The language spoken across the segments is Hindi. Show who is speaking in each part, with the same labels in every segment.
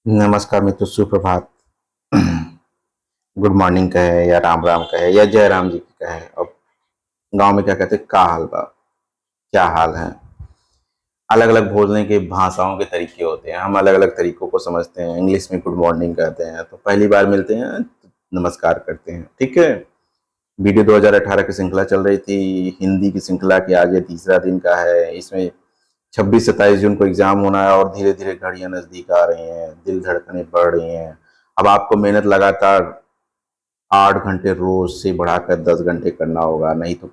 Speaker 1: नमस्कार मित्रों, सुप्रभात। गुड मॉर्निंग कहे या राम राम कहे या जय राम जी की कहे। अब गांव में क्या कहते हैं, का हाल बा, क्या हाल है। अलग अलग बोलने के भाषाओं के तरीके होते हैं, हम अलग अलग तरीकों को समझते हैं। इंग्लिश में गुड मॉर्निंग कहते हैं, तो पहली बार मिलते हैं तो नमस्कार करते हैं, ठीक है। वीडियो 2018 की श्रृंखला चल रही थी, हिंदी की श्रृंखला की आज ये तीसरा दिन का है। इसमें 26-27 जून को एग्जाम होना है और धीरे धीरे घड़ियां नजदीक आ रही हैं, दिल धड़कनें बढ़ रही हैं। अब आपको मेहनत लगातार 8 घंटे रोज से बढ़ाकर 10 घंटे करना होगा, नहीं तो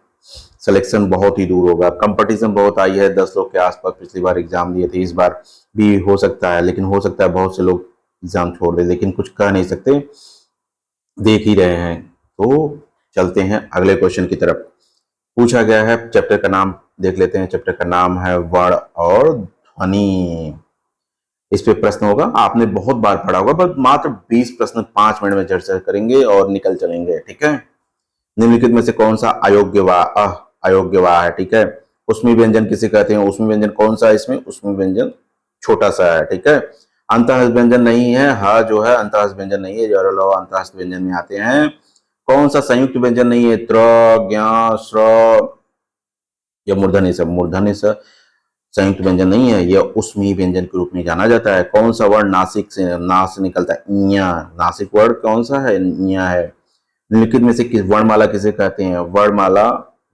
Speaker 1: सिलेक्शन बहुत ही दूर होगा। कंपटीशन बहुत आई है, 10 लोग के आसपास पिछली बार एग्जाम दिए थे, इस बार भी हो सकता है, लेकिन हो सकता है बहुत से लोग एग्जाम छोड़ दें, लेकिन कुछ कह नहीं सकते, देख ही रहे हैं। तो चलते हैं अगले क्वेश्चन की तरफ। पूछा गया है, चैप्टर का नाम देख लेते हैं। चैप्टर का नाम है वर्ण और ध्वनि। इस पे प्रश्न होगा, आपने बहुत बार पढ़ा होगा, बस मात्र 20 प्रश्न 5 मिनट में चर्चा करेंगे और निकल चलेंगे, ठीक है। निम्नलिखित में से कौन सा अयोग्य वा है, ठीक है। उसमें व्यंजन किसे कहते हैं, उसमें व्यंजन कौन सा है, इसमें उसमें व्यंजन छोटा सा है, ठीक है। अंतःहस्त व्यंजन नहीं है, ह जो है अंतःहस्त व्यंजन नहीं है, जो अंतःहस्त व्यंजन में आते हैं। कौन सा संयुक्त व्यंजन नहीं है, त्र, ज्ञ, श्र या मूर्धन्य स। मूर्धन्य स संयुक्त व्यंजन नहीं है, यह उसमें व्यंजन के रूप में जाना जाता है। कौन सा वर्ण नासिक से नास से निकलता है, ञ। नासिक वर्ण कौन सा है, ञ है। निम्नलिखित में से किस वर्णमाला किसे कहते हैं, वर्णमाला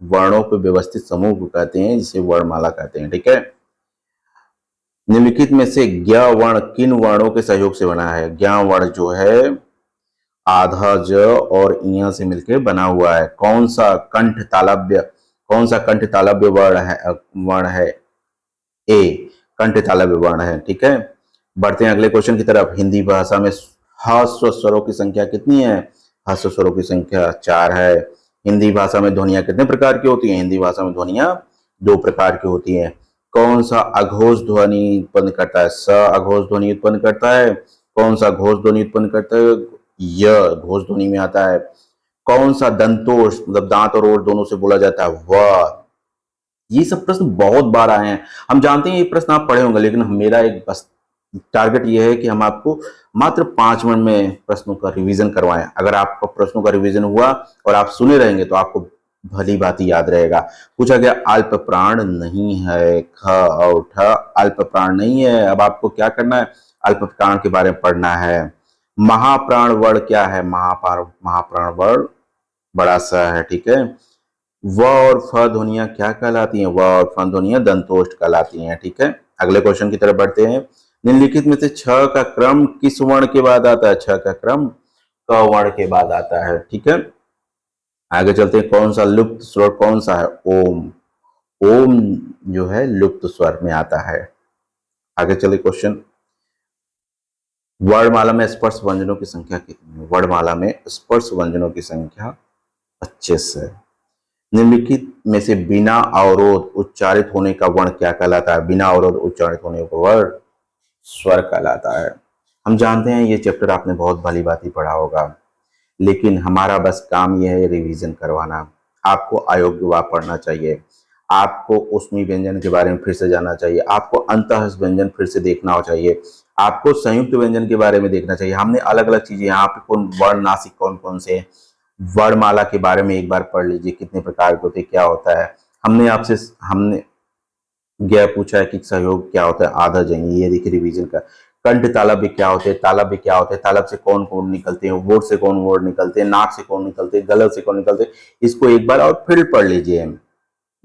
Speaker 1: वर्णों के व्यवस्थित समूह को कहते हैं, जिसे वर्णमाला कहते हैं, ठीक है। निम्नलिखित में से ज्ञ वर्ण किन वर्णों के सहयोग से बना है। ज्ञ वर्ण जो है आधा ज और इ से मिलकर बना हुआ है। कौन सा कंठ तालव्य वर्ण है, ए कंठ तालव्य वर्ण है, ठीक है। बढ़ते हैं अगले क्वेश्चन की तरफ। हिंदी भाषा में ह्रस्व स्वरों की संख्या कितनी है, ह्रस्व स्वरों की संख्या 4 है। हिंदी भाषा में ध्वनियां कितने प्रकार की होती हैं, हिंदी भाषा में ध्वनियां 2 प्रकार की होती हैं। कौन सा अघोष ध्वनि उत्पन्न करता है, स अघोष ध्वनि उत्पन्न करता है। कौन सा घोष ध्वनि उत्पन्न करता है, य घोष ध्वनि में आता है। कौन सा दंतोष मतलब दांत और ओठ दोनों से बोला जाता है, व। ये सब प्रश्न बहुत बार आए हैं, हम जानते हैं ये प्रश्न आप पढ़े होंगे, लेकिन मेरा एक बस टारगेट ये है कि हम आपको मात्र 5 मिनट में प्रश्नों का रिवीजन करवाएं। अगर आपका प्रश्नों का रिवीजन हुआ और आप सुने रहेंगे तो आपको भली बात याद रहेगा। पूछा गया अल्प प्राण नहीं है, ख और ठ अल्प प्राण नहीं है। अब आपको क्या करना है, अल्प प्राण के बारे में पढ़ना है। महाप्राण वर्ण क्या है, महाप्राण वर्ण बड़ा सा है, ठीक है। व और फ ध्वनियां क्या कहलाती हैं, व और फ ध्वनियां दंतोष्ठ कहलाती हैं, ठीक है। अगले क्वेश्चन की तरफ बढ़ते हैं। निम्नलिखित में से छ का क्रम किस वर्ण के बाद आता है, छ का क्रम क वर्ण के बाद आता है, ठीक है। आगे चलते हैं, कौन सा लुप्त स्वर कौन सा है, ओम। ओम जो है लुप्त स्वर में आता है। आगे चले क्वेश्चन। वर्णमाला में स्पर्श व्यंजनों की संख्या कितनी है, वर्णमाला में स्पर्श व्यंजनों की संख्या 25 है। निम्नलिखित में से बिना अवरोध उच्चारित होने का वर्ण क्या कहलाता है, बिना अवरोध उच्चारित होने का वर्ण स्वर कहलाता है। हम जानते हैं ये चैप्टर आपने बहुत भली भांति पढ़ा होगा, लेकिन हमारा बस काम यह है रिवीजन करवाना। आपको अयोग्य वा पढ़ना चाहिए, आपको उसमें व्यंजन के बारे में फिर से जानना चाहिए, आपको अंतःस्थ व्यंजन फिर से देखना चाहिए, आपको संयुक्त व्यंजन के बारे में देखना चाहिए। हमने अलग अलग चीजें यहाँ पे कौन वर्ण नासिक कौन कौन से, वर्णमाला के बारे में एक बार पढ़ लीजिए, कितने प्रकार के होते क्या होता है। हमने ज्ञ पूछा है कि सहयोग क्या होता है, आधा जंगी, ये देखिए रिवीजन का। कंठ तालव्य क्या होते हैं, तालव्य क्या होते हैं, तालब से कौन कौन निकलते हैं, वोट से कौन वोट निकलते हैं, नाक से कौन निकलते हैं, गलत से कौन निकलते हैं, इसको एक बार और फिर पढ़ लीजिए।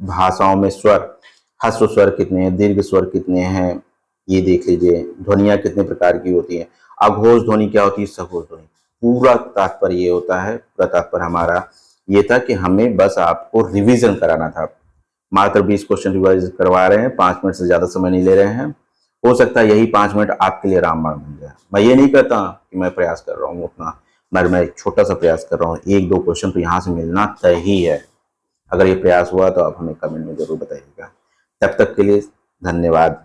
Speaker 1: भाषाओं में स्वर, ह्रस्व स्वर कितने हैं, दीर्घ स्वर कितने हैं, ये देख लीजिए। ध्वनियां कितने प्रकार की होती हैं, अघोष ध्वनि क्या होती है, सघोष ध्वनि। पूरा तात्पर्य ये होता है, पूरा तात्पर्य हमारा ये था कि हमें बस आपको रिवीजन कराना था। मात्र 20 क्वेश्चन रिवाइज करवा रहे हैं, 5 मिनट से ज्यादा समय नहीं ले रहे हैं। हो सकता है यही 5 मिनट आपके लिए रामबाण बन जाए। मैं ये नहीं कहता कि मैं प्रयास कर रहा हूँ उतना, मगर मैं एक छोटा सा प्रयास कर रहा हूँ। 1-2 क्वेश्चन तो यहाँ से मिलना तय ही है। अगर ये प्रयास हुआ तो आप हमें कमेंट में जरूर बताइएगा। तब तक के लिए धन्यवाद।